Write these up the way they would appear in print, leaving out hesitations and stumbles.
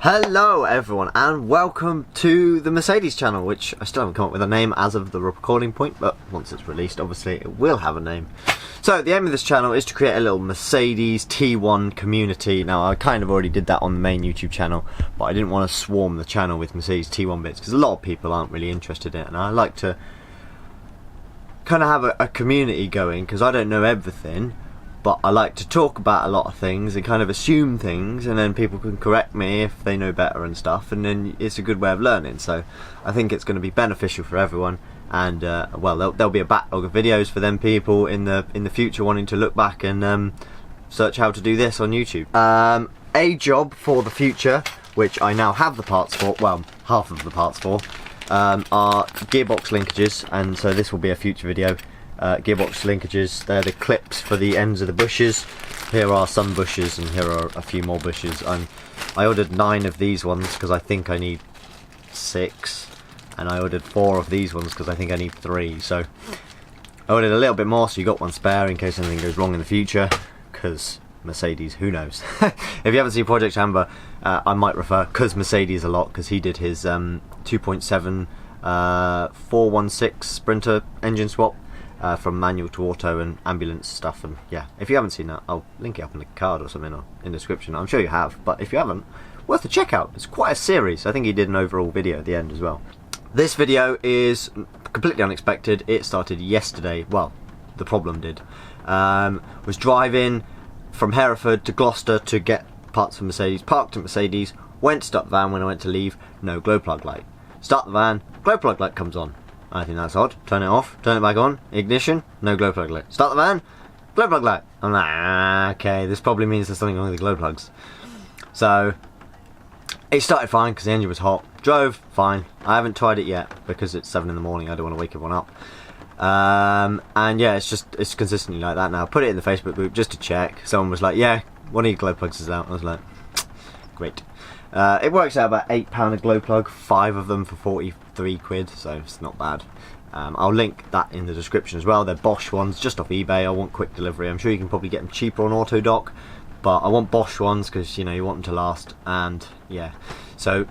Hello everyone and welcome to the Mercedes channel, which I still haven't come up with a name as of the recording point, but once it's released obviously it will have a name. So the aim of this channel is to create a little Mercedes T1 community. Now I kind of already did that on the main YouTube channel, but I didn't want to swarm the channel with Mercedes T1 bits because a lot of people aren't really interested in it, and I like to kind of have a community going because I don't know everything. But I like to talk about a lot of things and kind of assume things, and then people can correct me if they know better and stuff, and then it's a good way of learning. So I think it's going to be beneficial for everyone, and well, there'll be a backlog of videos for them people in the future wanting to look back and search how to do this on YouTube. A job for the future, which I now have the parts for, well, half of the parts for, are gearbox linkages, and so this will be a future video. Gearbox linkages, they're the clips for the ends of the bushes. Here are some bushes and here are a few more bushes. I ordered 9 of these ones because I think I need 6, and I ordered 4 of these ones because I think I need 3. So I ordered a little bit more so you got one spare in case anything goes wrong in the future, because Mercedes, who knows. If you haven't seen Project Amber, I might refer cause Mercedes a lot, because he did his 2.7 416 Sprinter engine swap. From manual to auto and ambulance stuff, and yeah, if you haven't seen that, I'll link it up in the card or something, or in the description. I'm sure you have, but if you haven't, worth a check out. It's quite a series. I think he did an overall video at the end as well. This video is completely unexpected. It started yesterday. Well, the problem did. Was driving from Hereford to Gloucester to get parts for Mercedes, parked at Mercedes, went to start the van. When I went to leave, no glow plug light. Start the van, glow plug light comes on. I think that's odd. Turn it off, turn it back on, ignition, no glow plug light. Start the van, glow plug light. I'm like, okay, this probably means there's something wrong with the glow plugs. So it started fine because the engine was hot. Drove fine. I haven't tried it yet because it's 7 in the morning. I don't want to wake everyone up. And yeah, it's consistently like that now. Put it in the Facebook group just to check. Someone was like, yeah, one of your glow plugs is out. I was like, great. It works out about £8 a glow plug, 5 of them for 43 quid, so it's not bad. I'll link that in the description as well. They're Bosch ones, just off eBay. I want quick delivery. I'm sure you can probably get them cheaper on Autodoc, but I want Bosch ones because, you know, you want them to last. And yeah, so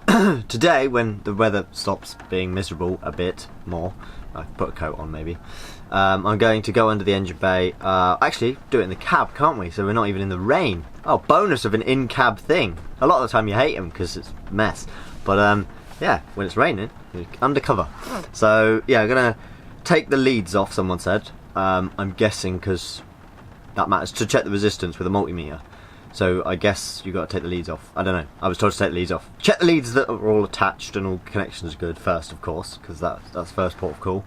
today when the weather stops being miserable a bit more, I put a coat on maybe, I'm going to go under the engine bay. Actually do it in the cab, can't we? So we're not even in the rain. Oh, bonus of an in-cab thing. A lot of the time you hate them because it's a mess, but yeah, when it's raining, you're undercover. So yeah, I'm gonna take the leads off, someone said. I'm guessing because that matters, to check the resistance with a multimeter. So I guess you got to take the leads off. I don't know, I was told to take the leads off. Check the leads that are all attached and all connections are good first, of course, because that's first port of call.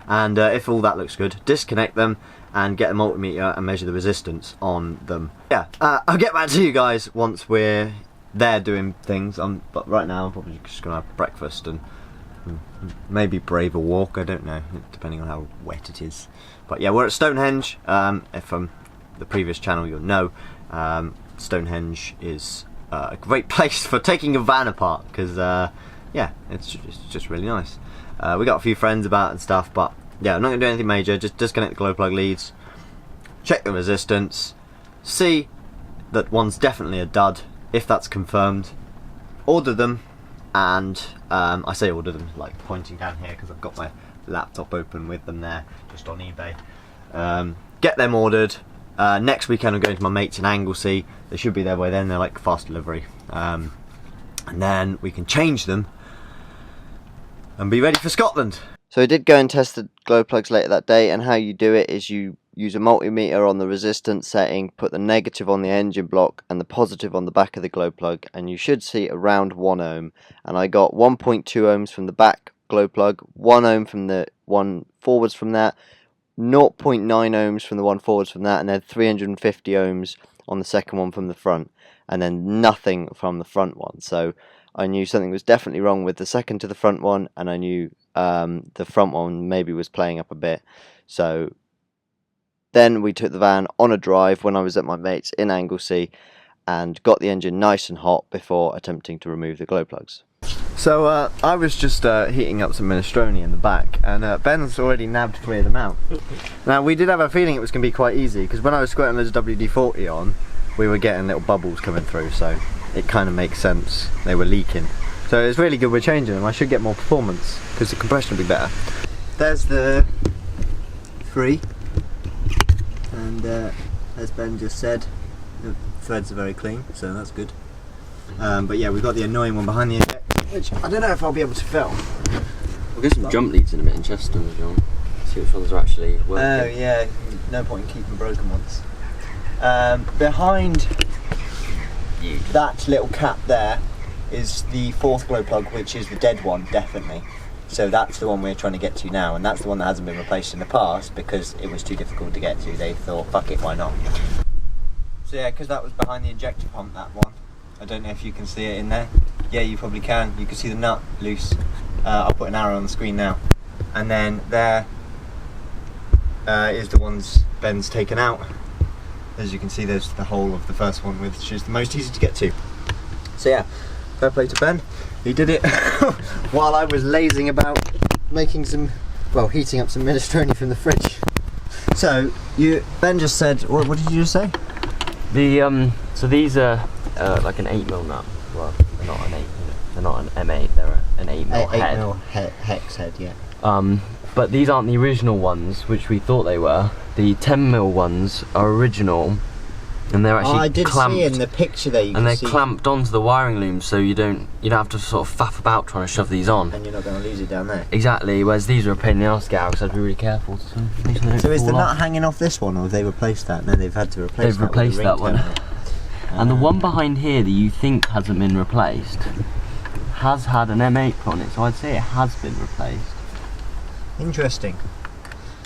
And if all that looks good, disconnect them and get a multimeter and measure the resistance on them. Yeah, I'll get back to you guys once we're there doing things. But right now I'm probably just gonna have breakfast and maybe brave a walk. I don't know, depending on how wet it is. But yeah, we're at Stonehenge. If from the previous channel you'll know, Stonehenge is a great place for taking a van apart because yeah, it's just really nice. We got a few friends about and stuff, but yeah, I'm not going to do anything major. Just disconnect the glow plug leads, check the resistance, see that one's definitely a dud. If that's confirmed, order them. And I say order them, like pointing down here because I've got my laptop open with them there, just on eBay. Get them ordered. Next weekend I'm going to my mates in Anglesey. They should be there by then. They're like fast delivery, and then we can change them and be ready for Scotland. So I did go and test the glow plugs later that day, and how you do it is you use a multimeter on the resistance setting, put the negative on the engine block and the positive on the back of the glow plug, and you should see around 1 ohm. And I got 1.2 ohms from the back glow plug, 1 ohm from the one forwards from that, 0.9 ohms from the one forwards from that, and then 350 ohms on the second one from the front, and then nothing from the front one. So I knew something was definitely wrong with the second to the front one, and I knew the front one maybe was playing up a bit. So then we took the van on a drive when I was at my mate's in Anglesey and got the engine nice and hot before attempting to remove the glow plugs. So I was just heating up some minestrone in the back, and Ben's already nabbed 3 of them out. Now we did have a feeling it was going to be quite easy because when I was squirting those WD-40 on, we were getting little bubbles coming through, so it kind of makes sense. They were leaking. So it's really good we're changing them. I should get more performance because the compression will be better. There's the 3, and as Ben just said, the threads are very clean, so that's good. But yeah, we've got the annoying one behind the eject, which I don't know if I'll be able to film. We'll get some jump leads in a bit in Chester as well. See which ones are actually working. Oh yeah, no point in keeping broken ones. Behind that little cap there is the 4th glow plug, which is the dead one, definitely. So that's the one we're trying to get to now, and that's the one that hasn't been replaced in the past because it was too difficult to get to. They thought, fuck it, why not? So yeah, because that was behind the injector pump, that one. I don't know if you can see it in there. Yeah, you probably can. You can see the nut loose. I'll put an arrow on the screen now. And then there is the ones Ben's taken out. As you can see, there's the whole of the first one, which is the most easy to get to. So yeah, fair play to Ben. He did it while I was lazing about making some, well, heating up some minestrone from the fridge. So Ben just said, what did you just say? So these are like an 8mm nut. Well, they're not an 8. They're not an M8. They're an 8mm head. 8mm hex head, yeah. But these aren't the original ones, which we thought they were. The 10mm ones are original, and they're actually I did clamped, see in the picture there. and they're clamped onto the wiring loom, so you don't have to sort of faff about trying to shove these on. And you're not going to lose it down there. Exactly. Whereas these are a pain in the arse to get out, so I'd be really careful. So is the nut hanging off this one, or have they replaced that? No, they've had to replace. They've replaced that one. And the one behind here that you think hasn't been replaced has had an M8 put on it, so I'd say it has been replaced. Interesting.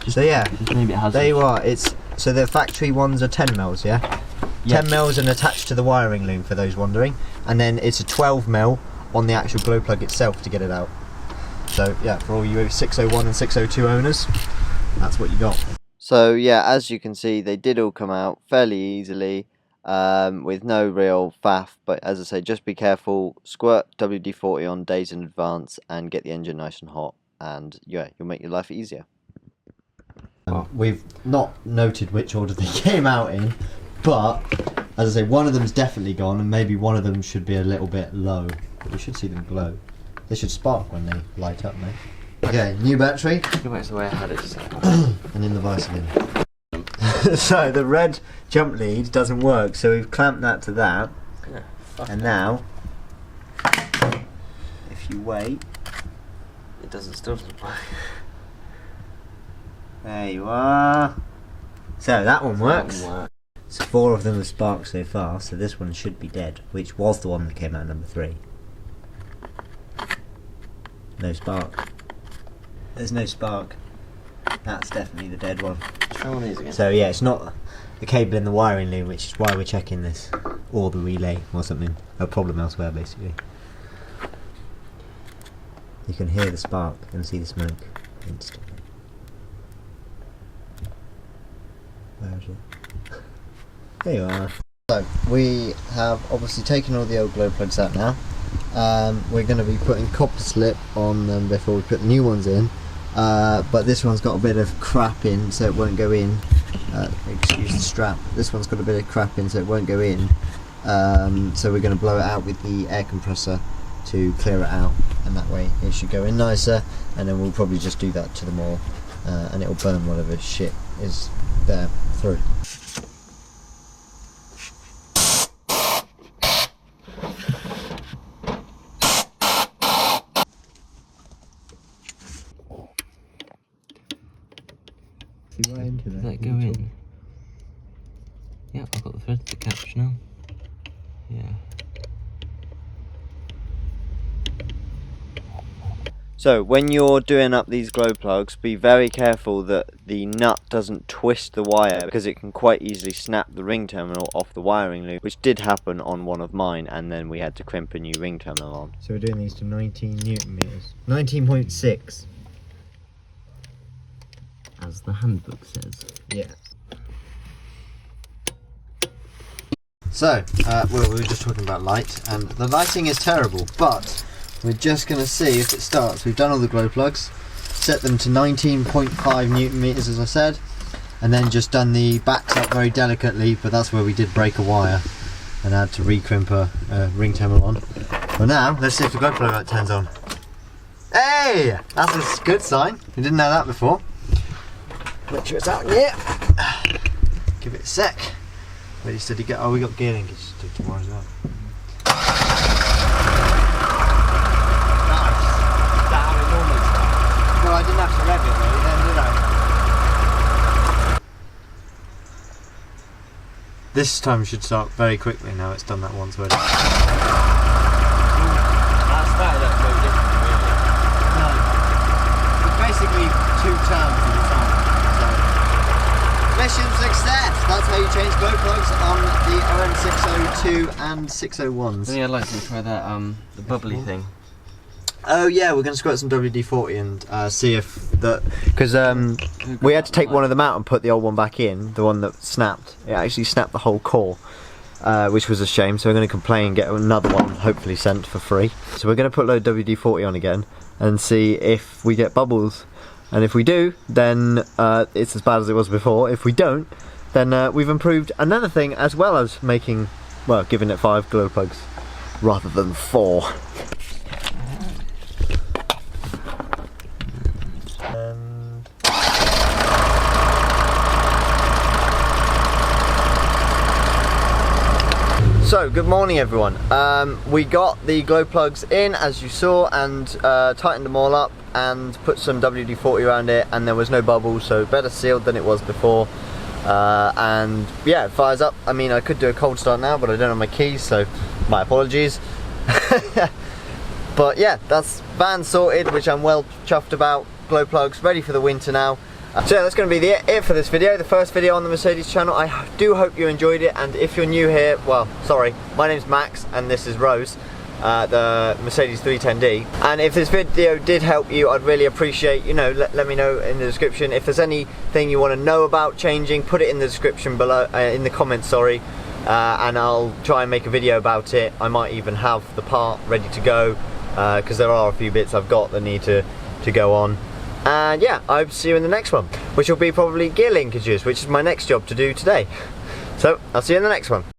So yeah, maybe it has. There you are. So the factory ones are 10mm, yeah? Yep. 10mm and attached to the wiring loom, for those wondering, and then it's a 12mm on the actual glow plug itself to get it out. So yeah, for all you 601 and 602 owners, that's what you got. So yeah, as you can see, they did all come out fairly easily. With no real faff, but as I say, just be careful, squirt WD-40 on days in advance and get the engine nice and hot, and yeah, you'll make your life easier. We've not noted which order they came out in, but as I say, one of them's definitely gone, and maybe one of them should be a little bit low, but we should see them glow. They should spark when they light up, mate. Okay, new battery. Go back to the way I had it set. And in the Vaseline. So the red jump lead doesn't work, so we've clamped that to that. Yeah, and now, if you wait, it still doesn't work. There you are. So that one works. So 4 of them have sparked so far, so this one should be dead, which was the one that came out number 3. No spark. There's no spark. That's definitely the dead one. Try one of these again. So yeah, it's not the cable in the wiring loom, which is why we're checking this, or the relay or something. A problem elsewhere, basically. You can hear the spark and see the smoke instantly. Where is it? There you are. So we have obviously taken all the old glow plugs out now. We're going to be putting copper slip on them before we put the new ones in. But this one's got a bit of crap in, so it won't go in. Excuse the strap. This one's got a bit of crap in, so it won't go in. So we're going to blow it out with the air compressor to clear it out, and that way it should go in nicer. And then we'll probably just do that to them all, and it'll burn whatever shit is there through. Right into Does that go in? Yeah, I've got the thread to catch now. Yeah. So when you're doing up these glow plugs, be very careful that the nut doesn't twist the wire, because it can quite easily snap the ring terminal off the wiring loop, which did happen on one of mine, and then we had to crimp a new ring terminal on. So we're doing these to 19 Newton meters. 19.6. As the handbook says. Yeah. So, well, we were just talking about light, and the lighting is terrible, but we're just going to see if it starts. We've done all the glow plugs, set them to 19.5 Newton meters, as I said, and then just done the backs up very delicately, but that's where we did break a wire. and I had to recrimp a ring terminal on. But now, let's see if the glow plug light turns on. Hey! That's a good sign. We didn't know that before. Make sure it's out here. Give it a sec. Ready, steady, go. Oh, we got gear linkage to do tomorrow as well. Nice. Is that how it normally starts? Well, I didn't have to rev it really then, did I? This time should start very quickly now it's done that once already. That started up so different, really. No. It's basically 2 turns at a time. So. Mission success! That's how you change glow plugs on the OM602 and 601s. I think I'd like to try that, the bubbly thing. Oh yeah, we're going to squirt some WD-40 and see if that, because we had to take one of them out and put the old one back in, the one that snapped. It actually snapped the whole core, which was a shame, so we're going to complain and get another one hopefully sent for free. So we're going to put a load of WD-40 on again and see if we get bubbles, and if we do, then it's as bad as it was before. If we don't, then we've improved another thing, as well as making, well, giving it 5 glow plugs rather than 4. So, good morning everyone. We got the glow plugs in, as you saw, and tightened them all up and put some WD-40 around it, and there was no bubbles, so better sealed than it was before. And yeah, it fires up. I mean, I could do a cold start now, but I don't have my keys, so my apologies. But yeah, that's van sorted, which I'm well chuffed about. Glow plugs ready for the winter now. So yeah, that's going to be it for this video, the first video on the Mercedes channel. I do hope you enjoyed it, and if you're new here, well, sorry, my name's Max and this is Rose, the Mercedes 310D. And if this video did help you, I'd really appreciate, you know, let me know in the description. If there's anything you want to know about changing, put it in the description below, in the comments, sorry, and I'll try and make a video about it. I might even have the part ready to go, because there are a few bits I've got that need to go on. And yeah, I'll see you in the next one, which will be probably gear linkages, which is my next job to do today. So, I'll see you in the next one.